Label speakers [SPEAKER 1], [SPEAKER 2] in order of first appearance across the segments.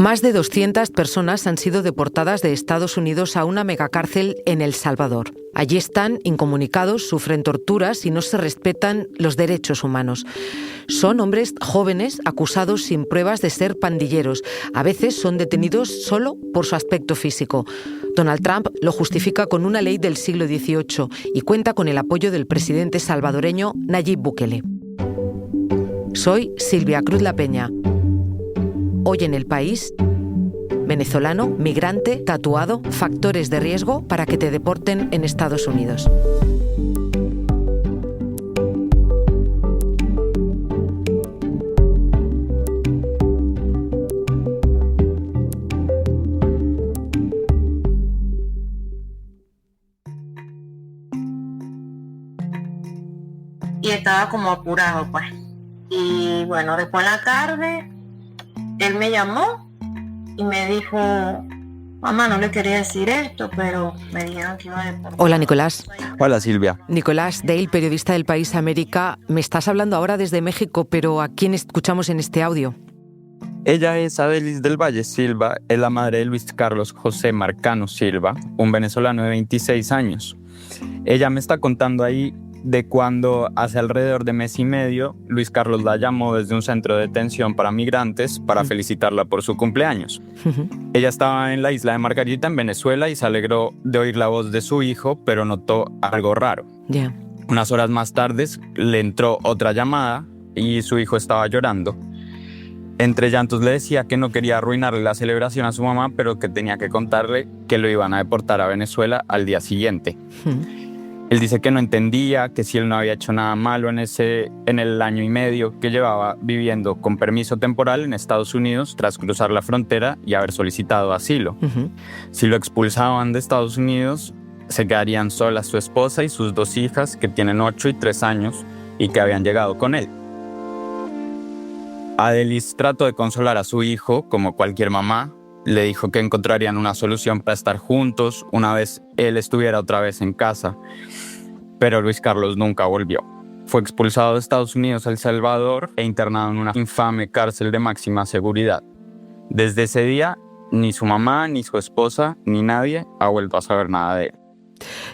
[SPEAKER 1] Más de 200 personas han sido deportadas de Estados Unidos a una megacárcel en El Salvador. Allí están incomunicados, sufren torturas y no se respetan los derechos humanos. Son hombres jóvenes acusados sin pruebas de ser pandilleros. A veces son detenidos solo por su aspecto físico. Donald Trump lo justifica con una ley del siglo XVIII y cuenta con el apoyo del presidente salvadoreño Nayib Bukele. Soy Silvia Cruz La Peña. Hoy en El País, venezolano, migrante, tatuado, factores de riesgo para que te deporten en Estados Unidos.
[SPEAKER 2] Y estaba como apurado, pues. Y bueno, después en la tarde, él me llamó y me dijo, mamá, no le quería decir esto, pero me dijeron que iba a deportar.
[SPEAKER 1] Hola, Nicolás.
[SPEAKER 3] Hola, Silvia.
[SPEAKER 1] Nicolás Dale, periodista del País América. Me estás hablando ahora desde México, pero ¿a quién escuchamos en este audio?
[SPEAKER 3] Ella es Adelis del Valle Silva, es la madre de Luis Carlos José Marcano Silva, un venezolano de 26 años. Ella me está contando ahí de cuando hace alrededor de mes y medio Luis Carlos la llamó desde un centro de detención para migrantes para felicitarla por su cumpleaños. Ella estaba en la isla de Margarita, en Venezuela, y se alegró de oír la voz de su hijo, pero notó algo raro. Unas horas más tarde le entró otra llamada y su hijo estaba llorando. Entre llantos le decía que no quería arruinarle la celebración a su mamá, pero que tenía que contarle que lo iban a deportar a Venezuela al día siguiente. Él dice que no entendía, que si él no había hecho nada malo en el año y medio que llevaba viviendo con permiso temporal en Estados Unidos tras cruzar la frontera y haber solicitado asilo. Si lo expulsaban de Estados Unidos, se quedarían solas su esposa y sus 2 hijas, que tienen 8 y 3 años y que habían llegado con él. Adelis trató de consolar a su hijo, como cualquier mamá. Le dijo que encontrarían una solución para estar juntos una vez él estuviera otra vez en casa. Pero Luis Carlos nunca volvió. Fue expulsado de Estados Unidos a El Salvador e internado en una infame cárcel de máxima seguridad. Desde ese día, ni su mamá, ni su esposa, ni nadie ha vuelto a saber nada de él.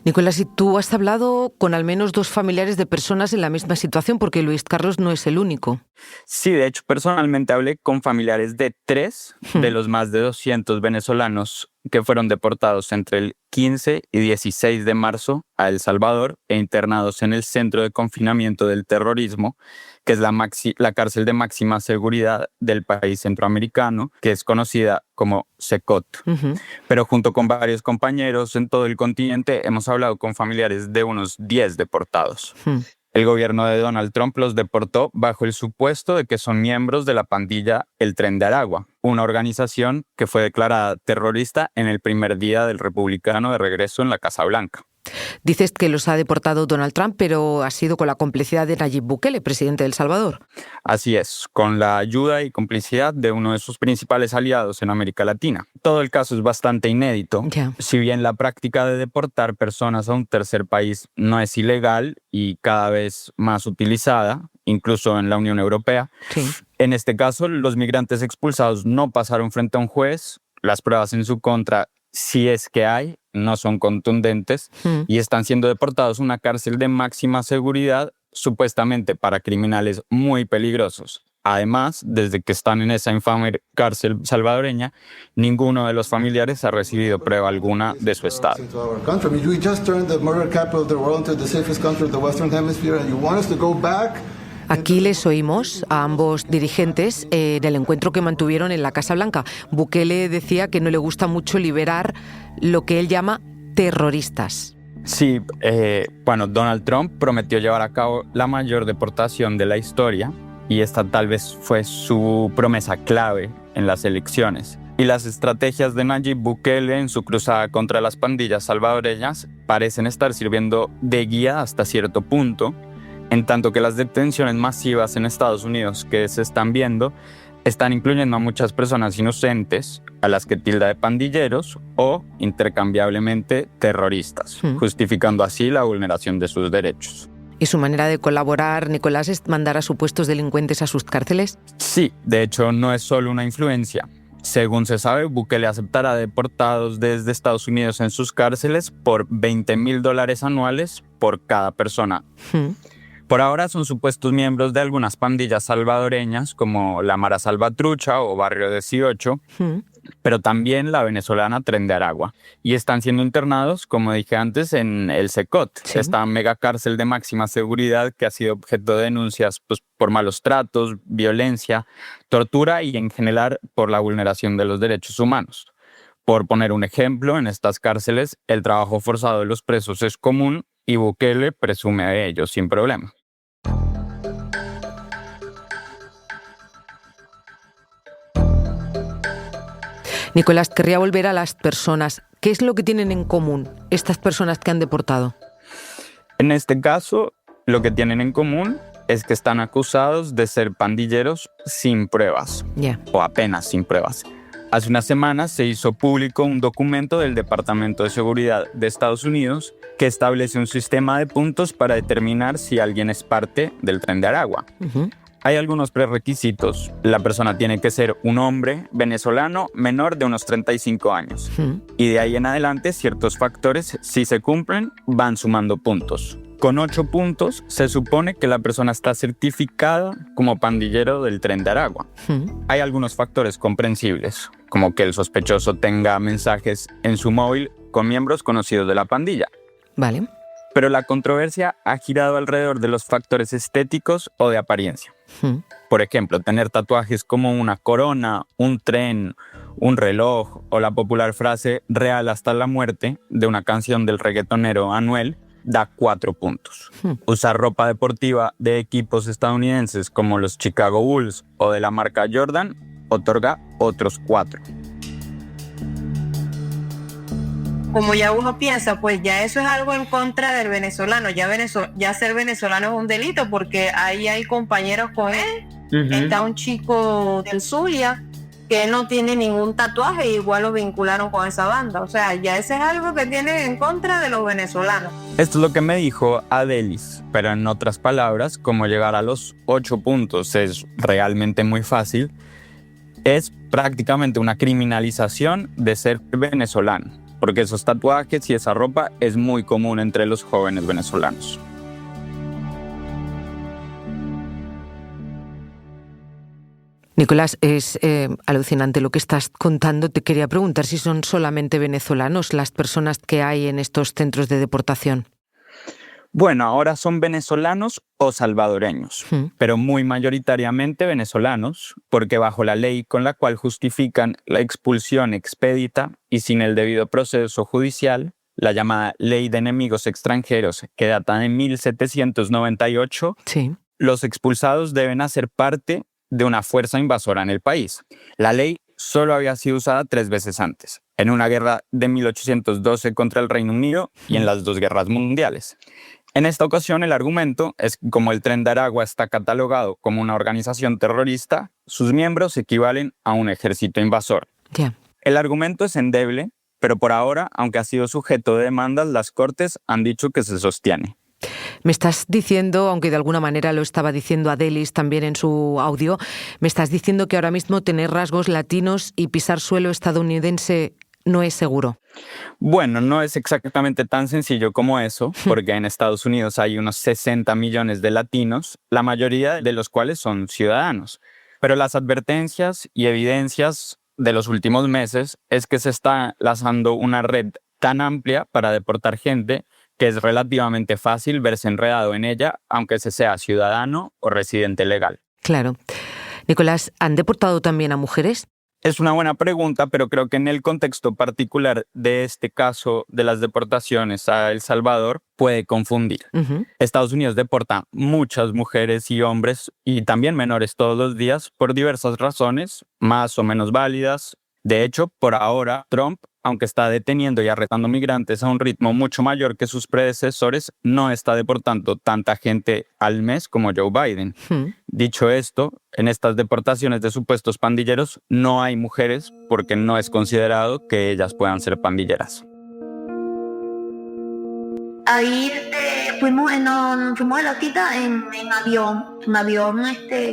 [SPEAKER 1] Nicolás, ¿y tú has hablado con al menos 2 familiares de personas en la misma situación? Porque Luis Carlos no es el único.
[SPEAKER 3] Sí, de hecho, personalmente hablé con familiares de 3 de los más de 200 venezolanos que fueron deportados entre el 15 y 16 de marzo a El Salvador e internados en el Centro de Confinamiento del Terrorismo, que es la cárcel de máxima seguridad del país centroamericano, que es conocida como SECOT. Pero junto con varios compañeros en todo el continente hemos hablado con familiares de unos 10 deportados. El gobierno de Donald Trump los deportó bajo el supuesto de que son miembros de la pandilla El Tren de Aragua, una organización que fue declarada terrorista en el primer día del republicano de regreso en la Casa Blanca.
[SPEAKER 1] Dices que los ha deportado Donald Trump, pero ha sido con la complicidad de Nayib Bukele, presidente de El Salvador.
[SPEAKER 3] Así es, con la ayuda y complicidad de uno de sus principales aliados en América Latina. Todo el caso es bastante inédito. Si bien la práctica de deportar personas a un tercer país no es ilegal y cada vez más utilizada, incluso en la Unión Europea, en este caso los migrantes expulsados no pasaron frente a un juez, las pruebas en su contra, si es que hay, no son contundentes y están siendo deportados a una cárcel de máxima seguridad, supuestamente para criminales muy peligrosos. Además, desde que están en esa infame cárcel salvadoreña, ninguno de los familiares ha recibido prueba alguna de su estado.
[SPEAKER 1] Aquí les oímos a ambos dirigentes en el encuentro que mantuvieron en la Casa Blanca. Bukele decía que no le gusta mucho liberar lo que él llama terroristas.
[SPEAKER 3] Sí, Donald Trump prometió llevar a cabo la mayor deportación de la historia y esta tal vez fue su promesa clave en las elecciones. Y las estrategias de Nayib Bukele en su cruzada contra las pandillas salvadoreñas parecen estar sirviendo de guía hasta cierto punto, en tanto que las detenciones masivas en Estados Unidos que se están viendo están incluyendo a muchas personas inocentes, a las que tilda de pandilleros o, intercambiablemente, terroristas, justificando así la vulneración de sus derechos.
[SPEAKER 1] ¿Y su manera de colaborar, Nicolás, es mandar a supuestos delincuentes a sus cárceles?
[SPEAKER 3] Sí, de hecho no es solo una influencia. Según se sabe, Bukele aceptará deportados desde Estados Unidos en sus cárceles por $20,000 anuales por cada persona. Por ahora son supuestos miembros de algunas pandillas salvadoreñas como la Mara Salvatrucha o Barrio 18, pero también la venezolana Tren de Aragua. Y están siendo internados, como dije antes, en el Secot, esta mega cárcel de máxima seguridad que ha sido objeto de denuncias por malos tratos, violencia, tortura y en general por la vulneración de los derechos humanos. Por poner un ejemplo, en estas cárceles el trabajo forzado de los presos es común y Bukele presume de ello sin problema.
[SPEAKER 1] Nicolás, querría volver a las personas. ¿Qué es lo que tienen en común estas personas que han deportado?
[SPEAKER 3] En este caso, lo que tienen en común es que están acusados de ser pandilleros sin pruebas, o apenas sin pruebas. Hace unas semanas se hizo público un documento del Departamento de Seguridad de Estados Unidos que establece un sistema de puntos para determinar si alguien es parte del Tren de Aragua. Hay algunos prerequisitos. La persona tiene que ser un hombre venezolano menor de unos 35 años. Y de ahí en adelante, ciertos factores, si se cumplen, van sumando puntos. Con 8 puntos, se supone que la persona está certificada como pandillero del Tren de Aragua. Hay algunos factores comprensibles, como que el sospechoso tenga mensajes en su móvil con miembros conocidos de la pandilla.
[SPEAKER 1] Vale.
[SPEAKER 3] Pero la controversia ha girado alrededor de los factores estéticos o de apariencia. Por ejemplo, tener tatuajes como una corona, un tren, un reloj o la popular frase "real hasta la muerte" de una canción del reggaetonero Anuel da 4 puntos. Usar ropa deportiva de equipos estadounidenses como los Chicago Bulls o de la marca Jordan otorga otros 4.
[SPEAKER 2] Como ya uno piensa, pues ya eso es algo en contra del venezolano. Ya ser venezolano es un delito porque ahí hay compañeros con él. Está un chico del Zulia que él no tiene ningún tatuaje y igual lo vincularon con esa banda. O sea, ya ese es algo que tienen en contra de los venezolanos.
[SPEAKER 3] Esto es lo que me dijo Adelis, pero en otras palabras, como llegar a los 8 puntos es realmente muy fácil, es prácticamente una criminalización de ser venezolano, porque esos tatuajes y esa ropa es muy común entre los jóvenes venezolanos.
[SPEAKER 1] Nicolás, es alucinante lo que estás contando. Te quería preguntar si son solamente venezolanos las personas que hay en estos centros de deportación.
[SPEAKER 3] Bueno, ahora son venezolanos o salvadoreños, pero muy mayoritariamente venezolanos, porque bajo la ley con la cual justifican la expulsión expedita y sin el debido proceso judicial, la llamada Ley de Enemigos Extranjeros, que data de 1798, los expulsados deben hacer parte de una fuerza invasora en el país. La ley solo había sido usada 3 veces antes, en una guerra de 1812 contra el Reino Unido y en las 2 guerras mundiales. En esta ocasión, el argumento es que como el Tren de Aragua está catalogado como una organización terrorista, sus miembros equivalen a un ejército invasor. El argumento es endeble, pero por ahora, aunque ha sido sujeto de demandas, las Cortes han dicho que se sostiene.
[SPEAKER 1] Me estás diciendo, aunque de alguna manera lo estaba diciendo Adelis también en su audio, me estás diciendo que ahora mismo tener rasgos latinos y pisar suelo estadounidense no es seguro.
[SPEAKER 3] Bueno, no es exactamente tan sencillo como eso, porque en Estados Unidos hay unos 60 millones de latinos, la mayoría de los cuales son ciudadanos. Pero las advertencias y evidencias de los últimos meses es que se está lanzando una red tan amplia para deportar gente que es relativamente fácil verse enredado en ella, aunque se sea ciudadano o residente legal.
[SPEAKER 1] Claro. Nicolás, ¿han deportado también a mujeres?
[SPEAKER 3] Es una buena pregunta, pero creo que en el contexto particular de este caso de las deportaciones a El Salvador puede confundir. Estados Unidos deporta muchas mujeres y hombres y también menores todos los días por diversas razones, más o menos válidas. De hecho, por ahora, Trump, aunque está deteniendo y arrestando migrantes a un ritmo mucho mayor que sus predecesores, no está deportando tanta gente al mes como Joe Biden. Dicho esto, en estas deportaciones de supuestos pandilleros no hay mujeres porque no es considerado que ellas puedan ser pandilleras.
[SPEAKER 4] Ahí fuimos a la cita en avión. En avión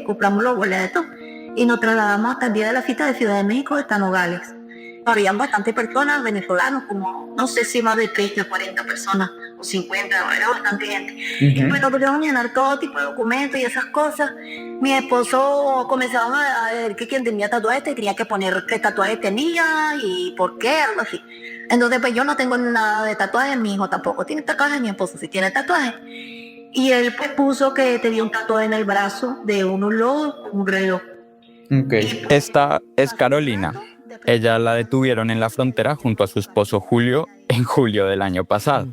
[SPEAKER 4] compramos los boletos y nos trasladamos hasta el día de la fiesta de Ciudad de México de Nogales. Habían bastantes personas, venezolanos, como no sé si más de 30 o 40 personas, o 50, era bastante gente. Y pues nos pusieron a llenar todo tipo de documentos y esas cosas. Mi esposo comenzaba a ver que quien tenía tatuajes tenía que poner qué tatuaje tenía y por qué, algo así. Entonces pues yo no tengo nada de tatuajes, mi hijo tampoco tiene tatuajes, mi esposo sí tiene tatuajes. Y él pues puso que tenía un tatuaje en el brazo de unos lobos, un reloj.
[SPEAKER 3] Okay. Esta es Carolina. Ella la detuvieron en la frontera junto a su esposo Julio en julio del año pasado.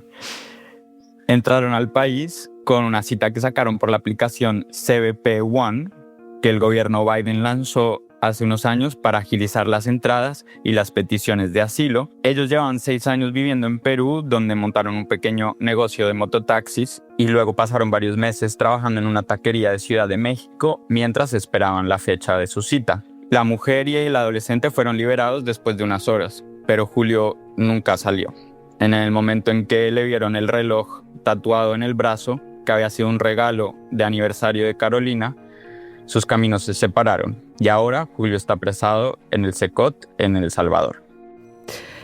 [SPEAKER 3] Entraron al país con una cita que sacaron por la aplicación CBP One, que el gobierno Biden lanzó hace unos años para agilizar las entradas y las peticiones de asilo. Ellos llevaban 6 años viviendo en Perú, donde montaron un pequeño negocio de mototaxis y luego pasaron varios meses trabajando en una taquería de Ciudad de México mientras esperaban la fecha de su cita. La mujer y el adolescente fueron liberados después de unas horas, pero Julio nunca salió. En el momento en que le vieron el reloj tatuado en el brazo, que había sido un regalo de aniversario de Carolina, sus caminos se separaron y ahora Julio está apresado en el Secot en El Salvador.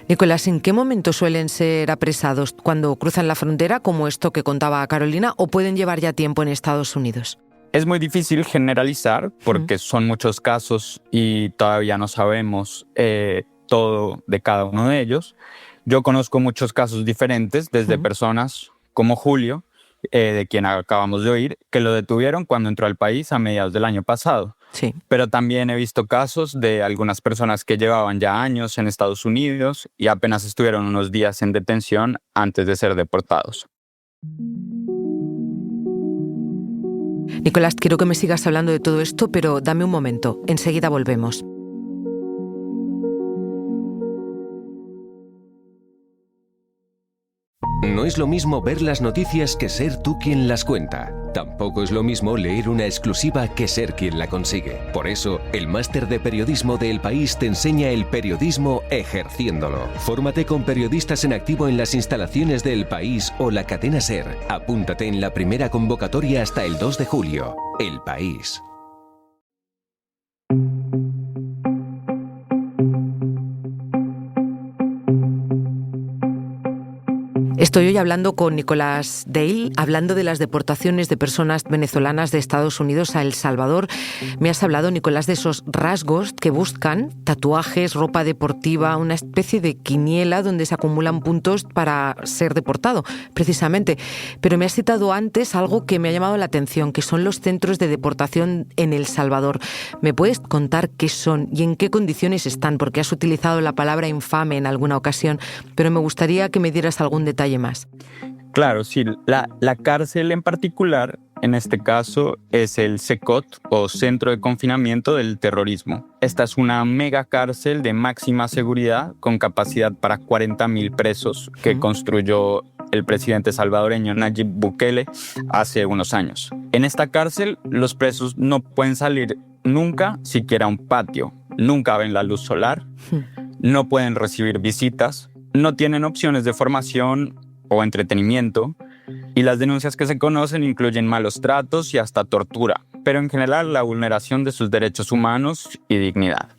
[SPEAKER 1] Nicolás, ¿en qué momento suelen ser apresados? ¿Cuando cruzan la frontera, como esto que contaba Carolina, o pueden llevar ya tiempo en Estados Unidos?
[SPEAKER 3] Es muy difícil generalizar porque son muchos casos y todavía no sabemos todo de cada uno de ellos. Yo conozco muchos casos diferentes, desde personas como Julio, de quien acabamos de oír, que lo detuvieron cuando entró al país a mediados del año pasado.
[SPEAKER 1] Sí.
[SPEAKER 3] Pero también he visto casos de algunas personas que llevaban ya años en Estados Unidos y apenas estuvieron unos días en detención antes de ser deportados.
[SPEAKER 1] Nicolás, quiero que me sigas hablando de todo esto, pero dame un momento. Enseguida volvemos.
[SPEAKER 5] No es lo mismo ver las noticias que ser tú quien las cuenta. Tampoco es lo mismo leer una exclusiva que ser quien la consigue. Por eso, el máster de periodismo de El País te enseña el periodismo ejerciéndolo. Fórmate con periodistas en activo en las instalaciones de El País o la cadena SER. Apúntate en la primera convocatoria hasta el 2 de julio. El País.
[SPEAKER 1] Estoy hoy hablando con Nicolás Dale, hablando de las deportaciones de personas venezolanas de Estados Unidos a El Salvador. Me has hablado, Nicolás, de esos rasgos que buscan, tatuajes, ropa deportiva, una especie de quiniela donde se acumulan puntos para ser deportado, precisamente. Pero me has citado antes algo que me ha llamado la atención, que son los centros de deportación en El Salvador. ¿Me puedes contar qué son y en qué condiciones están? Porque has utilizado la palabra infame en alguna ocasión, pero me gustaría que me dieras algún detalle más.
[SPEAKER 3] Claro, sí. La cárcel en particular, en este caso, es el Secot o Centro de Confinamiento del Terrorismo. Esta es una mega cárcel de máxima seguridad con capacidad para 40,000 presos que construyó el presidente salvadoreño Nayib Bukele hace unos años. En esta cárcel, los presos no pueden salir nunca siquiera a un patio, nunca ven la luz solar, no pueden recibir visitas, no tienen opciones de formación o entretenimiento y las denuncias que se conocen incluyen malos tratos y hasta tortura, pero en general la vulneración de sus derechos humanos y dignidad.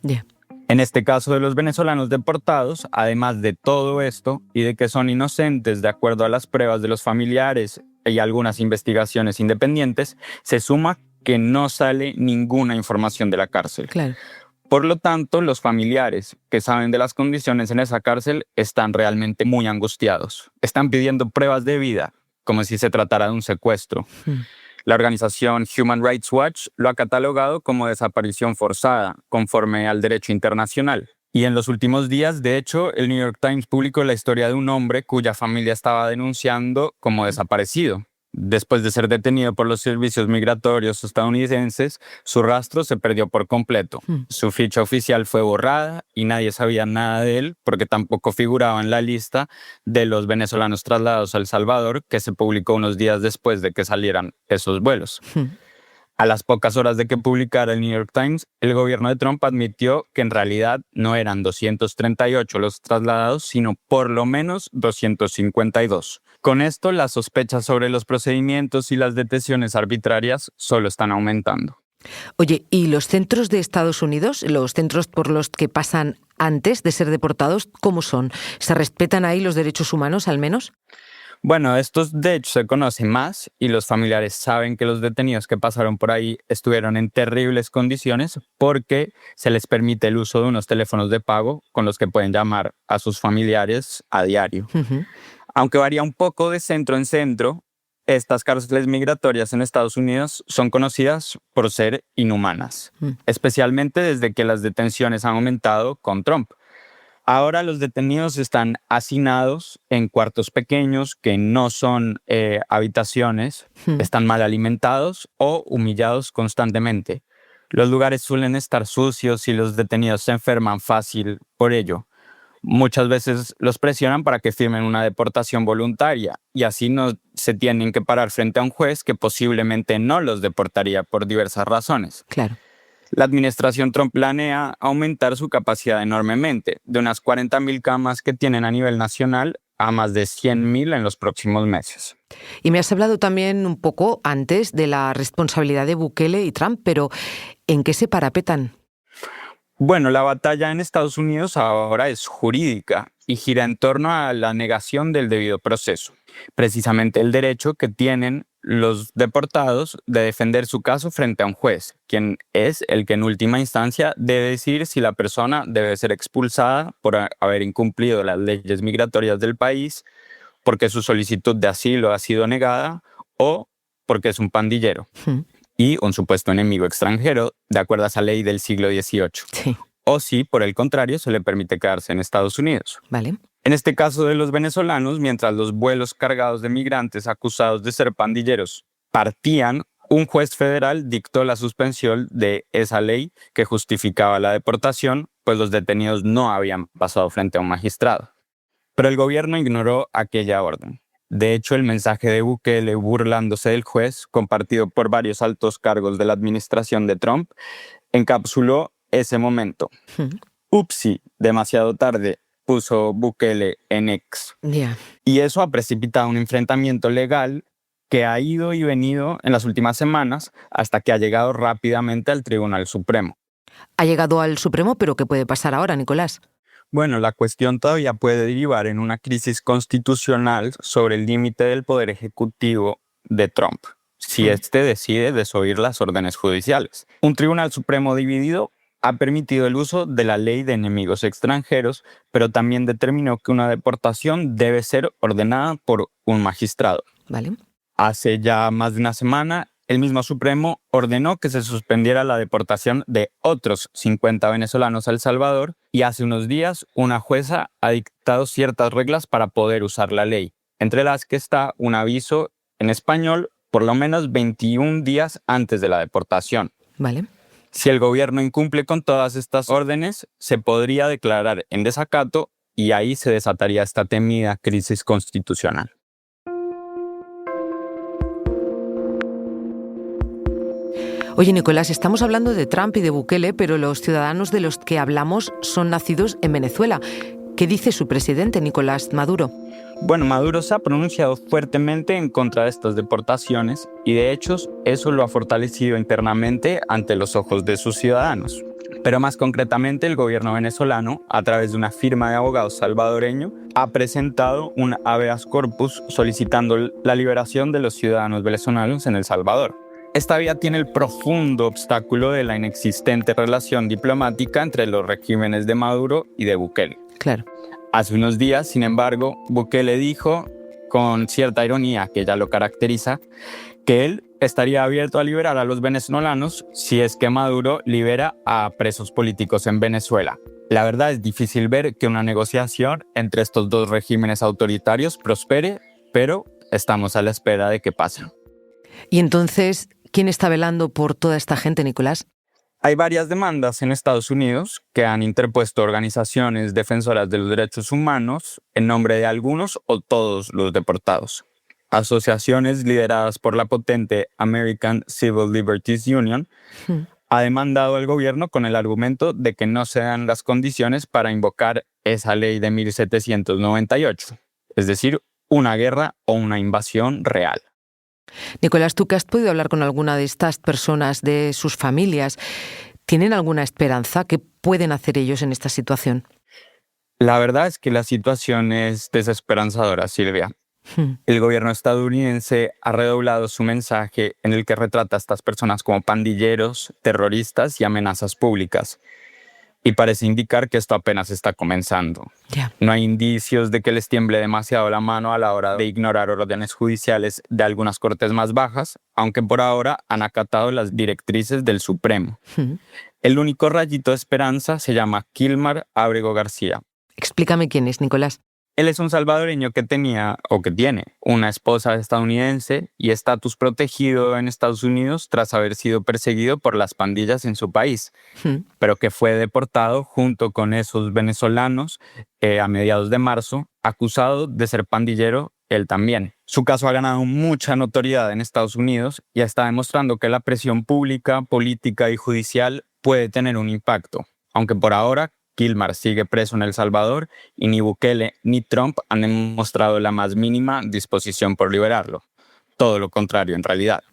[SPEAKER 3] En este caso de los venezolanos deportados, además de todo esto y de que son inocentes de acuerdo a las pruebas de los familiares y algunas investigaciones independientes, se suma que no sale ninguna información de la cárcel.
[SPEAKER 1] Claro.
[SPEAKER 3] Por lo tanto, los familiares que saben de las condiciones en esa cárcel están realmente muy angustiados. Están pidiendo pruebas de vida, como si se tratara de un secuestro. La organización Human Rights Watch lo ha catalogado como desaparición forzada, conforme al derecho internacional. Y en los últimos días, de hecho, el New York Times publicó la historia de un hombre cuya familia estaba denunciando como desaparecido. Después de ser detenido por los servicios migratorios estadounidenses, su rastro se perdió por completo. Su ficha oficial fue borrada y nadie sabía nada de él porque tampoco figuraba en la lista de los venezolanos trasladados a El Salvador, que se publicó unos días después de que salieran esos vuelos. A las pocas horas de que publicara el New York Times, el gobierno de Trump admitió que en realidad no eran 238 los trasladados, sino por lo menos 252. Con esto, las sospechas sobre los procedimientos y las detenciones arbitrarias solo están aumentando.
[SPEAKER 1] Oye, ¿y los centros de Estados Unidos, los centros por los que pasan antes de ser deportados, cómo son? ¿Se respetan ahí los derechos humanos al menos?
[SPEAKER 3] Bueno, estos de hecho se conocen más y los familiares saben que los detenidos que pasaron por ahí estuvieron en terribles condiciones porque se les permite el uso de unos teléfonos de pago con los que pueden llamar a sus familiares a diario.
[SPEAKER 1] Ujú.
[SPEAKER 3] Aunque varía un poco de centro en centro, estas cárceles migratorias en Estados Unidos son conocidas por ser inhumanas,
[SPEAKER 1] Mm.
[SPEAKER 3] especialmente desde que las detenciones han aumentado con Trump. Ahora los detenidos están hacinados en cuartos pequeños que no son habitaciones,
[SPEAKER 1] Mm.
[SPEAKER 3] están mal alimentados o humillados constantemente. Los lugares suelen estar sucios y los detenidos se enferman fácil por ello. Muchas veces los presionan para que firmen una deportación voluntaria y así no se tienen que parar frente a un juez que posiblemente no los deportaría por diversas razones.
[SPEAKER 1] Claro.
[SPEAKER 3] La administración Trump planea aumentar su capacidad enormemente, de unas 40.000 camas que tienen a nivel nacional a más de 100.000 en los próximos meses.
[SPEAKER 1] Y me has hablado también un poco antes de la responsabilidad de Bukele y Trump, pero ¿en qué se parapetan?
[SPEAKER 3] Bueno, la batalla en Estados Unidos ahora es jurídica y gira en torno a la negación del debido proceso, precisamente el derecho que tienen los deportados de defender su caso frente a un juez, quien es el que en última instancia debe decidir si la persona debe ser expulsada por haber incumplido las leyes migratorias del país, porque su solicitud de asilo ha sido negada o porque es un pandillero
[SPEAKER 1] Mm.
[SPEAKER 3] y un supuesto enemigo extranjero, de acuerdo a esa ley del siglo XVIII.
[SPEAKER 1] Sí,
[SPEAKER 3] O si, por el contrario, se le permite quedarse en Estados Unidos.
[SPEAKER 1] vale.
[SPEAKER 3] En este caso de los venezolanos, mientras los vuelos cargados de migrantes acusados de ser pandilleros partían, un juez federal dictó la suspensión de esa ley que justificaba la deportación, pues los detenidos no habían pasado frente a un magistrado. Pero el gobierno ignoró aquella orden. De hecho, el mensaje de Bukele burlándose del juez, compartido por varios altos cargos de la administración de Trump, encapsuló ese momento.
[SPEAKER 1] Mm.
[SPEAKER 3] Upsi, demasiado tarde, puso Bukele en X.
[SPEAKER 1] Ya.
[SPEAKER 3] Y eso ha precipitado un enfrentamiento legal que ha ido y venido en las últimas semanas hasta que ha llegado rápidamente al Tribunal Supremo.
[SPEAKER 1] Ha llegado al Supremo, pero ¿qué puede pasar ahora, Nicolás?
[SPEAKER 3] Bueno, la cuestión todavía puede derivar en una crisis constitucional sobre el límite del poder ejecutivo de Trump, si éste decide desoír las órdenes judiciales. Un Tribunal Supremo dividido ha permitido el uso de la ley de enemigos extranjeros, pero también determinó que una deportación debe ser ordenada por un magistrado.
[SPEAKER 1] Vale.
[SPEAKER 3] Hace ya más de una semana, el mismo Supremo ordenó que se suspendiera la deportación de otros 50 venezolanos a El Salvador y hace unos días una jueza ha dictado ciertas reglas para poder usar la ley, entre las que está un aviso en español por lo menos 21 días antes de la deportación.
[SPEAKER 1] Vale.
[SPEAKER 3] Si el gobierno incumple con todas estas órdenes, se podría declarar en desacato y ahí se desataría esta temida crisis constitucional.
[SPEAKER 1] Oye, Nicolás, estamos hablando de Trump y de Bukele, pero los ciudadanos de los que hablamos son nacidos en Venezuela. ¿Qué dice su presidente, Nicolás Maduro?
[SPEAKER 3] Bueno, Maduro se ha pronunciado fuertemente en contra de estas deportaciones y de hecho eso lo ha fortalecido internamente ante los ojos de sus ciudadanos. Pero más concretamente el gobierno venezolano, a través de una firma de abogados salvadoreño, ha presentado un habeas corpus solicitando la liberación de los ciudadanos venezolanos en El Salvador. Esta vía tiene el profundo obstáculo de la inexistente relación diplomática entre los regímenes de Maduro y de Bukele.
[SPEAKER 1] Claro.
[SPEAKER 3] Hace unos días, sin embargo, Bukele dijo, con cierta ironía que ya lo caracteriza, que él estaría abierto a liberar a los venezolanos si es que Maduro libera a presos políticos en Venezuela. La verdad es difícil ver que una negociación entre estos dos regímenes autoritarios prospere, pero estamos a la espera de que pase.
[SPEAKER 1] Y entonces, ¿quién está velando por toda esta gente, Nicolás?
[SPEAKER 3] Hay varias demandas en Estados Unidos que han interpuesto organizaciones defensoras de los derechos humanos en nombre de algunos o todos los deportados. Asociaciones lideradas por la potente American Civil Liberties Union ha demandado al gobierno con el argumento de que no se dan las condiciones para invocar esa ley de 1798, es decir, una guerra o una invasión real.
[SPEAKER 1] Nicolás, tú que has podido hablar con alguna de estas personas, de sus familias, ¿tienen alguna esperanza? ¿Qué pueden hacer ellos en esta situación?
[SPEAKER 3] La verdad es que la situación es desesperanzadora, Silvia. El gobierno estadounidense ha redoblado su mensaje en el que retrata a estas personas como pandilleros, terroristas y amenazas públicas. Y parece indicar que esto apenas está comenzando. No hay indicios de que les tiemble demasiado la mano a la hora de ignorar órdenes judiciales de algunas cortes más bajas, aunque por ahora han acatado las directrices del Supremo. El único rayito de esperanza se llama Kilmar Ábrego García.
[SPEAKER 1] Explícame quién es, Nicolás.
[SPEAKER 3] Él es un salvadoreño que tiene una esposa estadounidense y estatus protegido en Estados Unidos tras haber sido perseguido por las pandillas en su país, pero que fue deportado junto con esos venezolanos a mediados de marzo, acusado de ser pandillero él también. Su caso ha ganado mucha notoriedad en Estados Unidos y está demostrando que la presión pública, política y judicial puede tener un impacto, aunque por ahora Kilmar sigue preso en El Salvador y ni Bukele ni Trump han demostrado la más mínima disposición por liberarlo. Todo lo contrario, en realidad.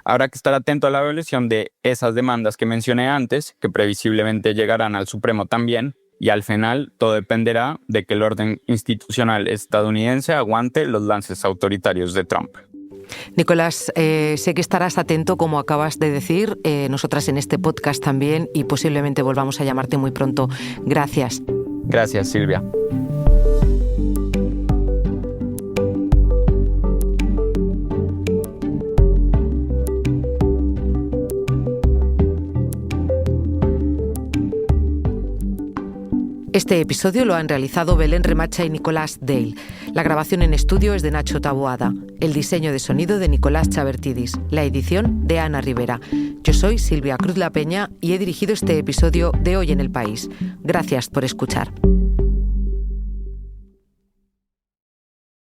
[SPEAKER 3] Habrá que estar atento a la evolución de esas demandas que mencioné antes, que previsiblemente llegarán al Supremo también, y al final todo dependerá de que el orden institucional estadounidense aguante los lances autoritarios de Trump.
[SPEAKER 1] Nicolás, sé que estarás atento, como acabas de decir, nosotras en este podcast también, y posiblemente volvamos a llamarte muy pronto. Gracias.
[SPEAKER 3] Gracias, Silvia.
[SPEAKER 1] Este episodio lo han realizado Belén Remacha y Nicolás Dale. La grabación en estudio es de Nacho Taboada. El diseño de sonido de Nicolás Chabertidis. La edición de Ana Rivera. Yo soy Silvia Cruz La Peña y he dirigido este episodio de Hoy en el País. Gracias por escuchar.